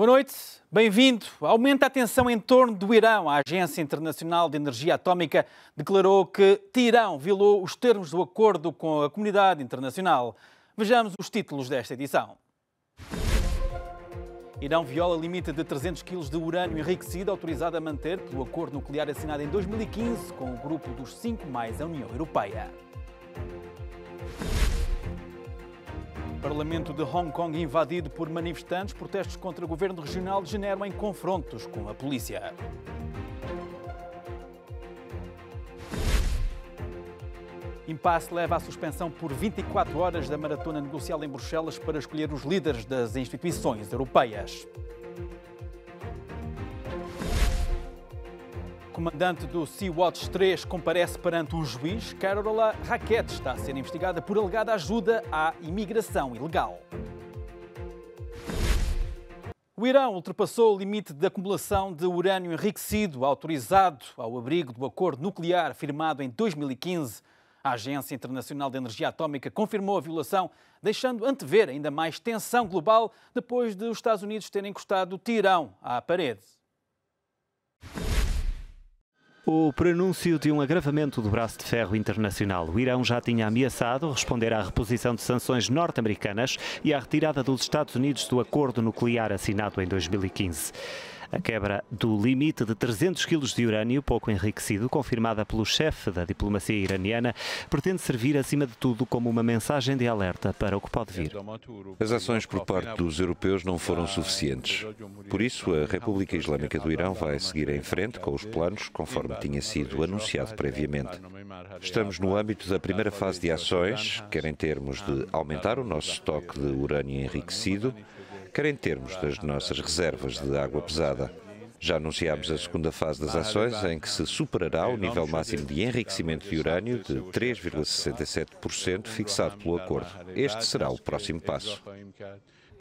Boa noite, bem-vindo. Aumenta a tensão em torno do Irão. A Agência Internacional de Energia Atómica declarou que Teherão violou os termos do acordo com a comunidade internacional. Vejamos os títulos desta edição. Irão viola limite de 300 kg de urânio enriquecido autorizado a manter pelo acordo nuclear assinado em 2015 com o grupo dos 5 mais a União Europeia. O Parlamento de Hong Kong invadido por manifestantes, protestos contra o governo regional degeneram em confrontos com a polícia. Impasse leva à suspensão por 24 horas da maratona negocial em Bruxelas para escolher os líderes das instituições europeias. O comandante do Sea-Watch 3 comparece perante um juiz. Carola Rackete está a ser investigada por alegada ajuda à imigração ilegal. O Irão ultrapassou o limite de acumulação de urânio enriquecido autorizado ao abrigo do acordo nuclear firmado em 2015. A Agência Internacional de Energia Atómica confirmou a violação, deixando antever ainda mais tensão global depois de os Estados Unidos terem encostado Teherão à parede. O prenúncio de um agravamento do braço de ferro internacional. O Irão já tinha ameaçado responder à reposição de sanções norte-americanas e à retirada dos Estados Unidos do acordo nuclear assinado em 2015. A quebra do limite de 300 kg de urânio pouco enriquecido, confirmada pelo chefe da diplomacia iraniana, pretende servir, acima de tudo, como uma mensagem de alerta para o que pode vir. As ações por parte dos europeus não foram suficientes. Por isso, a República Islâmica do Irão vai seguir em frente com os planos, conforme tinha sido anunciado previamente. Estamos no âmbito da primeira fase de ações, quer em termos de aumentar o nosso estoque de urânio enriquecido, quer em termos das nossas reservas de água pesada. Já anunciámos a segunda fase das ações, em que se superará o nível máximo de enriquecimento de urânio de 3,67% fixado pelo acordo. Este será o próximo passo.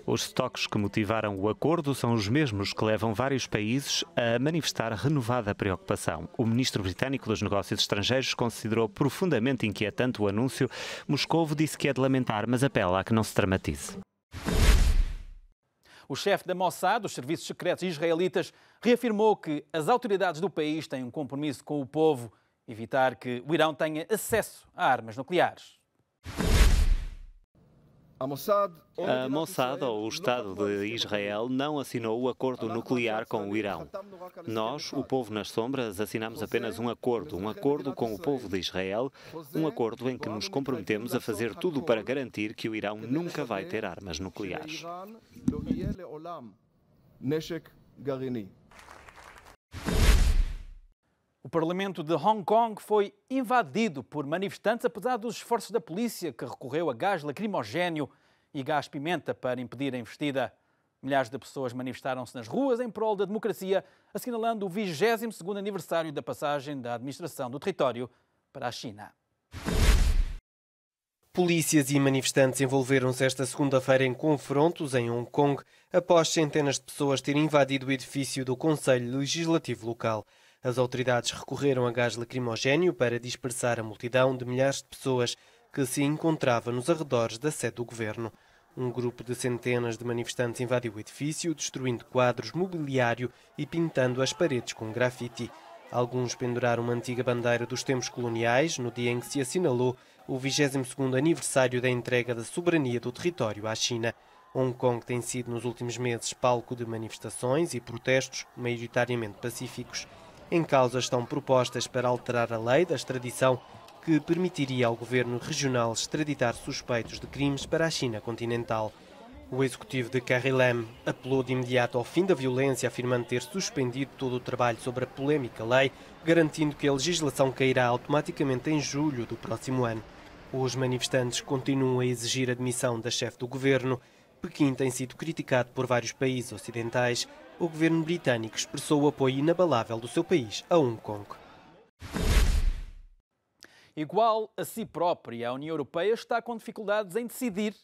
Os estoques que motivaram o acordo são os mesmos que levam vários países a manifestar renovada preocupação. O ministro britânico dos Negócios Estrangeiros considerou profundamente inquietante o anúncio. Moscovo disse que é de lamentar, mas apela a que não se dramatize. O chefe da Mossad, dos serviços secretos israelitas, reafirmou que as autoridades do país têm um compromisso com o povo, evitar que o Irão tenha acesso a armas nucleares. A Mossad, ou o Estado de Israel, não assinou o acordo nuclear com o Irão. Nós, o povo nas sombras, assinamos apenas um acordo com o povo de Israel, um acordo em que nos comprometemos a fazer tudo para garantir que o Irão nunca vai ter armas nucleares. O Parlamento de Hong Kong foi invadido por manifestantes, apesar dos esforços da polícia, que recorreu a gás lacrimogéneo e gás-pimenta para impedir a investida. Milhares de pessoas manifestaram-se nas ruas em prol da democracia, assinalando o 22º aniversário da passagem da administração do território para a China. Polícias e manifestantes envolveram-se esta segunda-feira em confrontos em Hong Kong, após centenas de pessoas terem invadido o edifício do Conselho Legislativo local. As autoridades recorreram a gás lacrimogéneo para dispersar a multidão de milhares de pessoas que se encontrava nos arredores da sede do governo. Um grupo de centenas de manifestantes invadiu o edifício, destruindo quadros, mobiliário e pintando as paredes com grafite. Alguns penduraram uma antiga bandeira dos tempos coloniais no dia em que se assinalou o 22º aniversário da entrega da soberania do território à China. Hong Kong tem sido nos últimos meses palco de manifestações e protestos, maioritariamente pacíficos. Em causa estão propostas para alterar a lei da extradição, que permitiria ao governo regional extraditar suspeitos de crimes para a China continental. O executivo de Carrie Lam apelou de imediato ao fim da violência, afirmando ter suspendido todo o trabalho sobre a polémica lei, garantindo que a legislação cairá automaticamente em julho do próximo ano. Os manifestantes continuam a exigir a demissão da chefe do governo. Pequim tem sido criticado por vários países ocidentais. O governo britânico expressou o apoio inabalável do seu país a Hong Kong. Igual a si própria, a União Europeia está com dificuldades em decidir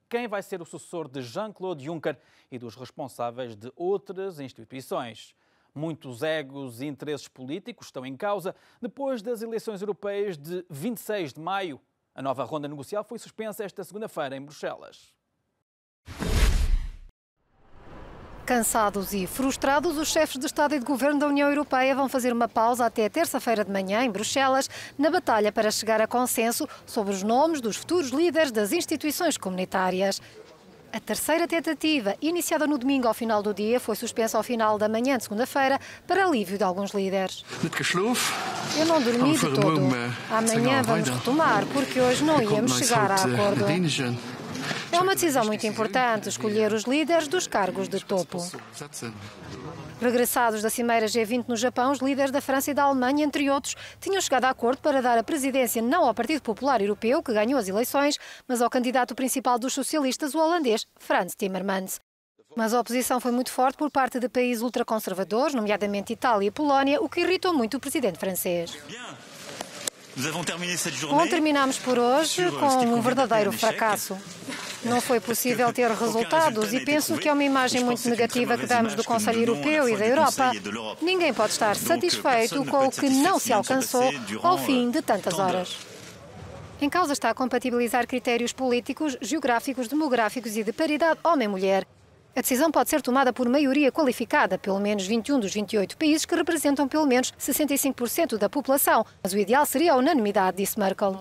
quem vai ser o sucessor de Jean-Claude Juncker e dos responsáveis de outras instituições. Muitos egos e interesses políticos estão em causa depois das eleições europeias de 26 de maio. A nova ronda negocial foi suspensa esta segunda-feira em Bruxelas. Cansados e frustrados, os chefes de Estado e de Governo da União Europeia vão fazer uma pausa até terça-feira de manhã, em Bruxelas, na batalha para chegar a consenso sobre os nomes dos futuros líderes das instituições comunitárias. A terceira tentativa, iniciada no domingo ao final do dia, foi suspensa ao final da manhã de segunda-feira para alívio de alguns líderes. Eu não dormi de todo. Amanhã vamos retomar, porque hoje não íamos chegar a acordo. É uma decisão muito importante escolher os líderes dos cargos de topo. Regressados da Cimeira G20 no Japão, os líderes da França e da Alemanha, entre outros, tinham chegado a acordo para dar a presidência não ao Partido Popular Europeu, que ganhou as eleições, mas ao candidato principal dos socialistas, o holandês Frans Timmermans. Mas a oposição foi muito forte por parte de países ultraconservadores, nomeadamente Itália e Polónia, o que irritou muito o presidente francês. Bom, terminamos por hoje com um verdadeiro fracasso. Não foi possível ter resultados e penso que é uma imagem muito negativa que damos do Conselho Europeu e da Europa. Ninguém pode estar satisfeito com o que não se alcançou ao fim de tantas horas. Em causa está compatibilizar critérios políticos, geográficos, demográficos e de paridade homem-mulher. A decisão pode ser tomada por maioria qualificada, pelo menos 21 dos 28 países que representam pelo menos 65% da população. Mas o ideal seria a unanimidade, disse Merkel.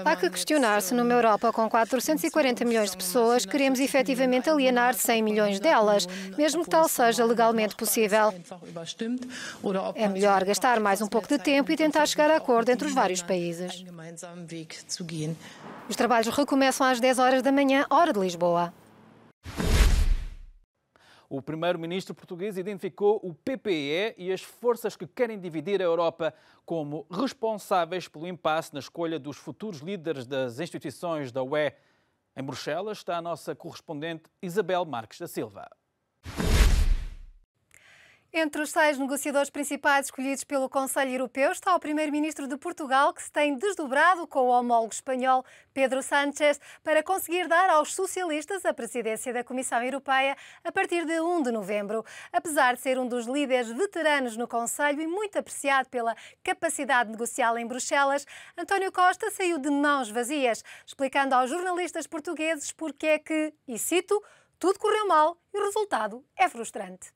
Há que questionar se numa Europa com 440 milhões de pessoas queremos efetivamente alienar 100 milhões delas, mesmo que tal seja legalmente possível. É melhor gastar mais um pouco de tempo e tentar chegar a acordo entre os vários países. Os trabalhos recomeçam às 10 horas da manhã, hora de Lisboa. O primeiro-ministro português identificou o PPE e as forças que querem dividir a Europa como responsáveis pelo impasse na escolha dos futuros líderes das instituições da UE. Em Bruxelas está a nossa correspondente Isabel Marques da Silva. Entre os 6 negociadores principais escolhidos pelo Conselho Europeu está o primeiro-ministro de Portugal, que se tem desdobrado com o homólogo espanhol Pedro Sánchez para conseguir dar aos socialistas a presidência da Comissão Europeia a partir de 1 de novembro. Apesar de ser um dos líderes veteranos no Conselho e muito apreciado pela capacidade negocial em Bruxelas, António Costa saiu de mãos vazias, explicando aos jornalistas portugueses porque é que, e cito, tudo correu mal e o resultado é frustrante.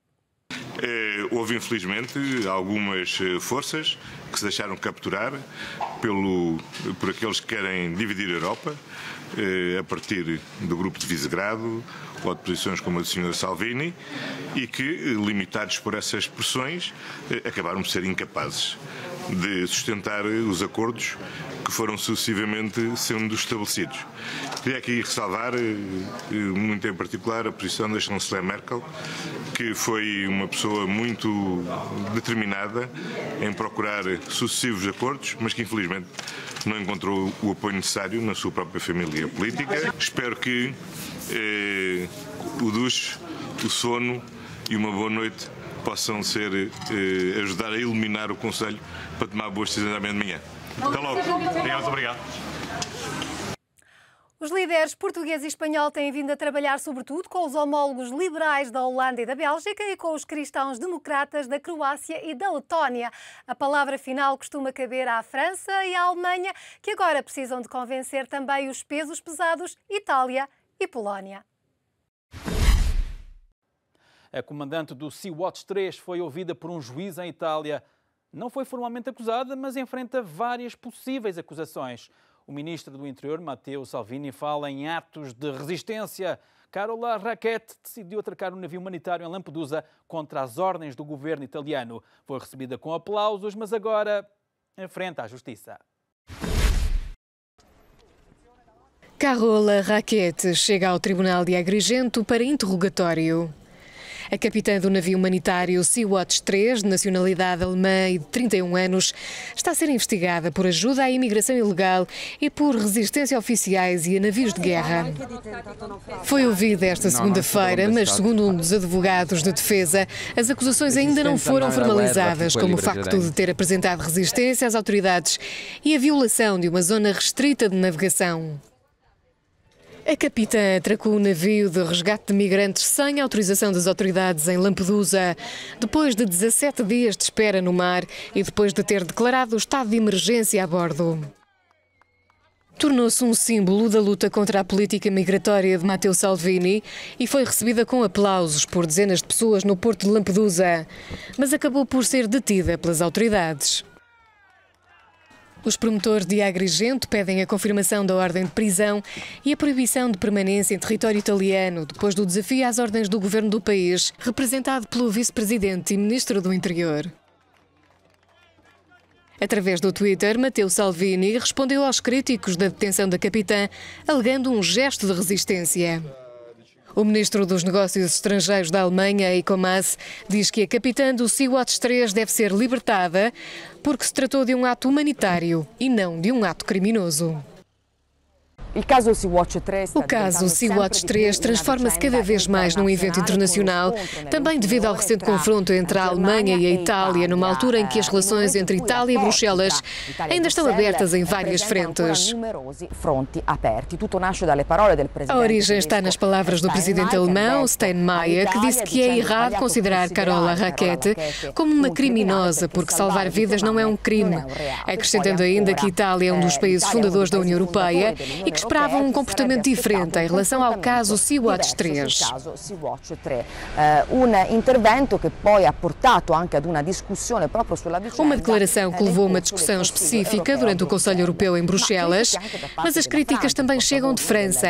Houve, infelizmente, algumas forças que se deixaram capturar por aqueles que querem dividir a Europa, a partir do grupo de Visegrado ou de posições como a do Sr. Salvini, e que, limitados por essas pressões, acabaram por ser incapazes de sustentar os acordos que foram sucessivamente sendo estabelecidos. Queria aqui ressalvar, muito em particular, a posição da chanceler Merkel, que foi uma pessoa muito determinada em procurar sucessivos acordos, mas que infelizmente não encontrou o apoio necessário na sua própria família política. Espero que o duche, o sono e uma boa noite possam ajudar a iluminar o Conselho para tomar boas decisões amanhã de manhã. Até logo. Obrigado. Os líderes português e espanhol têm vindo a trabalhar sobretudo com os homólogos liberais da Holanda e da Bélgica e com os cristãos democratas da Croácia e da Letónia. A palavra final costuma caber à França e à Alemanha, que agora precisam de convencer também os pesos pesados Itália e Polónia. A comandante do Sea-Watch 3 foi ouvida por um juiz em Itália. Não foi formalmente acusada, mas enfrenta várias possíveis acusações. O ministro do Interior, Matteo Salvini, fala em atos de resistência. Carola Rackete decidiu atracar um navio humanitário em Lampedusa contra as ordens do governo italiano. Foi recebida com aplausos, mas agora enfrenta a justiça. Carola Rackete chega ao Tribunal de Agrigento para interrogatório. A capitã do navio humanitário Sea-Watch 3, de nacionalidade alemã e de 31 anos, está a ser investigada por ajuda à imigração ilegal e por resistência a oficiais e a navios de guerra. Foi ouvida esta segunda-feira, mas segundo um dos advogados de defesa, as acusações ainda não foram formalizadas, como o facto de ter apresentado resistência às autoridades e a violação de uma zona restrita de navegação. A capitã atracou um navio de resgate de migrantes sem autorização das autoridades em Lampedusa, depois de 17 dias de espera no mar e depois de ter declarado o estado de emergência a bordo. Tornou-se um símbolo da luta contra a política migratória de Matteo Salvini e foi recebida com aplausos por dezenas de pessoas no porto de Lampedusa, mas acabou por ser detida pelas autoridades. Os promotores de Agrigento pedem a confirmação da ordem de prisão e a proibição de permanência em território italiano, depois do desafio às ordens do governo do país, representado pelo vice-presidente e ministro do Interior. Através do Twitter, Matteo Salvini respondeu aos críticos da detenção da capitã, alegando um gesto de resistência. O ministro dos Negócios Estrangeiros da Alemanha, Heiko Maas, diz que a capitã do Sea-Watch 3 deve ser libertada porque se tratou de um ato humanitário e não de um ato criminoso. O caso Sea-Watch 3 transforma-se cada vez mais num evento internacional, também devido ao recente confronto entre a Alemanha e a Itália, numa altura em que as relações entre Itália e Bruxelas ainda estão abertas em várias frentes. A origem está nas palavras do presidente alemão, Steinmeier, que disse que é errado considerar Carola Rackete como uma criminosa, porque salvar vidas não é um crime, acrescentando ainda que a Itália é um dos países fundadores da União Europeia e que esperavam um comportamento diferente em relação ao caso Sea-Watch 3. Uma declaração que levou a uma discussão específica durante o Conselho Europeu em Bruxelas, mas as críticas também chegam de França.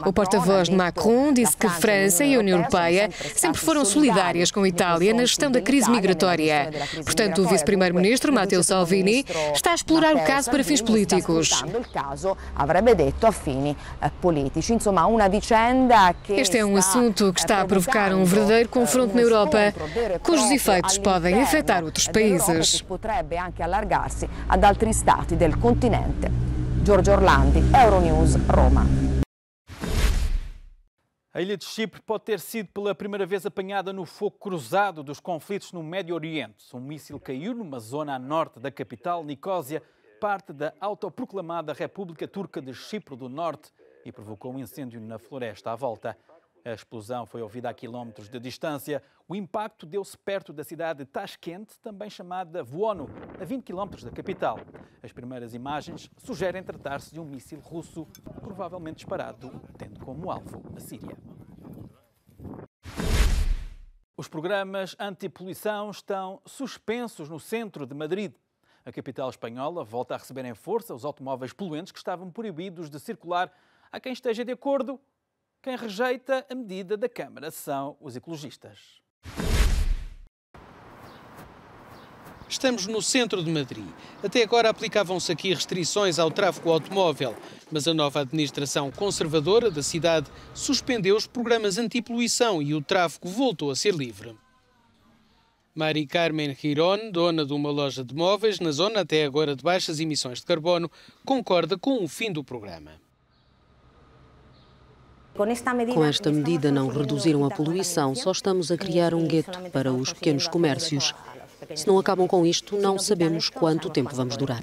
O porta-voz de Macron disse que França e a União Europeia sempre foram solidárias com a Itália na gestão da crise migratória. Portanto, o vice-primeiro-ministro, Matteo Salvini, está a explorar o caso para fins políticos. Este é um assunto que está a provocar um verdadeiro confronto na Europa, cujos efeitos podem afetar outros países. Giorgio Orlandi, Euronews, Roma. A ilha de Chipre pode ter sido pela primeira vez apanhada no fogo cruzado dos conflitos no Médio Oriente. Um míssil caiu numa zona a norte da capital, Nicósia, parte da autoproclamada República Turca de Chipre do Norte, e provocou um incêndio na floresta à volta. A explosão foi ouvida a quilómetros de distância. O impacto deu-se perto da cidade de Tashkent, também chamada Vuono, a 20 quilómetros da capital. As primeiras imagens sugerem tratar-se de um míssil russo, provavelmente disparado, tendo como alvo a Síria. Os programas anti-poluição estão suspensos no centro de Madrid. A capital espanhola volta a receber em força os automóveis poluentes que estavam proibidos de circular. Há quem esteja de acordo. Quem rejeita a medida da Câmara são os ecologistas. Estamos no centro de Madrid. Até agora aplicavam-se aqui restrições ao tráfego automóvel, mas a nova administração conservadora da cidade suspendeu os programas anti-poluição e o tráfego voltou a ser livre. Mari Carmen Girón, dona de uma loja de móveis na zona até agora de baixas emissões de carbono, concorda com o fim do programa. Com esta medida não reduziram a poluição, só estamos a criar um gueto para os pequenos comércios. Se não acabam com isto, não sabemos quanto tempo vamos durar.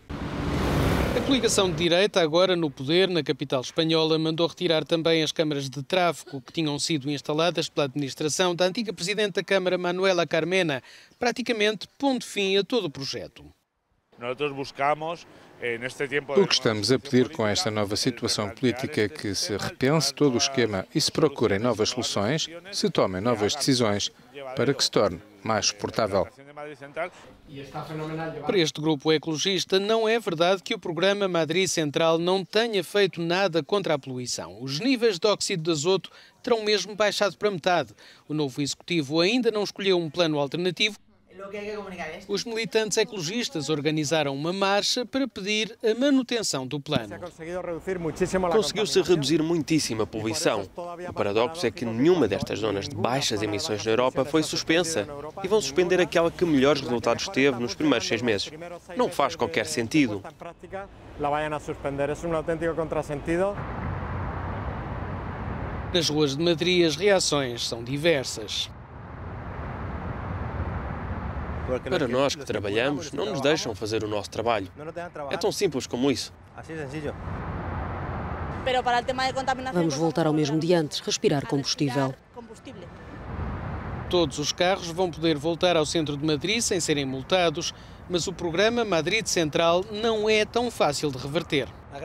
A coligação de direita, agora no poder na capital espanhola, mandou retirar também as câmaras de tráfego que tinham sido instaladas pela administração da antiga presidente da Câmara, Manuela Carmena, praticamente pondo fim a todo o projeto. O que estamos a pedir com esta nova situação política é que se repense todo o esquema e se procurem novas soluções, se tomem novas decisões para que se torne mais suportável. Para este grupo ecologista, não é verdade que o programa Madrid Central não tenha feito nada contra a poluição. Os níveis de óxido de azoto terão mesmo baixado para metade. O novo executivo ainda não escolheu um plano alternativo. Os militantes ecologistas organizaram uma marcha para pedir a manutenção do plano. Conseguiu-se reduzir muitíssimo a poluição. O paradoxo é que nenhuma destas zonas de baixas emissões na Europa foi suspensa e vão suspender aquela que melhores resultados teve nos primeiros 6 meses. Não faz qualquer sentido. Nas ruas de Madrid as reações são diversas. Para nós que trabalhamos, não nos deixam fazer o nosso trabalho. É tão simples como isso. Vamos voltar ao mesmo de antes, respirar combustível. Todos os carros vão poder voltar ao centro de Madrid sem serem multados, mas o programa Madrid Central não é tão fácil de reverter. A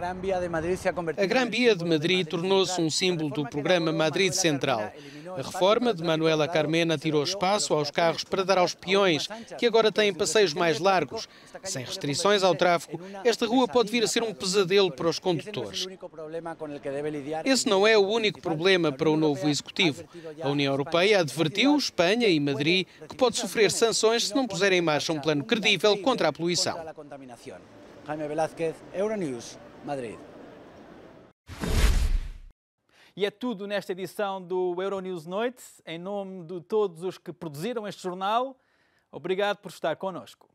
Gran Via de Madrid tornou-se um símbolo do programa Madrid Central. A reforma de Manuela Carmena tirou espaço aos carros para dar aos peões, que agora têm passeios mais largos. Sem restrições ao tráfego, esta rua pode vir a ser um pesadelo para os condutores. Esse não é o único problema para o novo executivo. A União Europeia advertiu Espanha e Madrid que pode sofrer sanções se não puserem em marcha um plano credível contra a poluição. Jaime Velázquez, Euronews, Madrid. E é tudo nesta edição do Euronews Noite. Em nome de todos os que produziram este jornal, obrigado por estar connosco.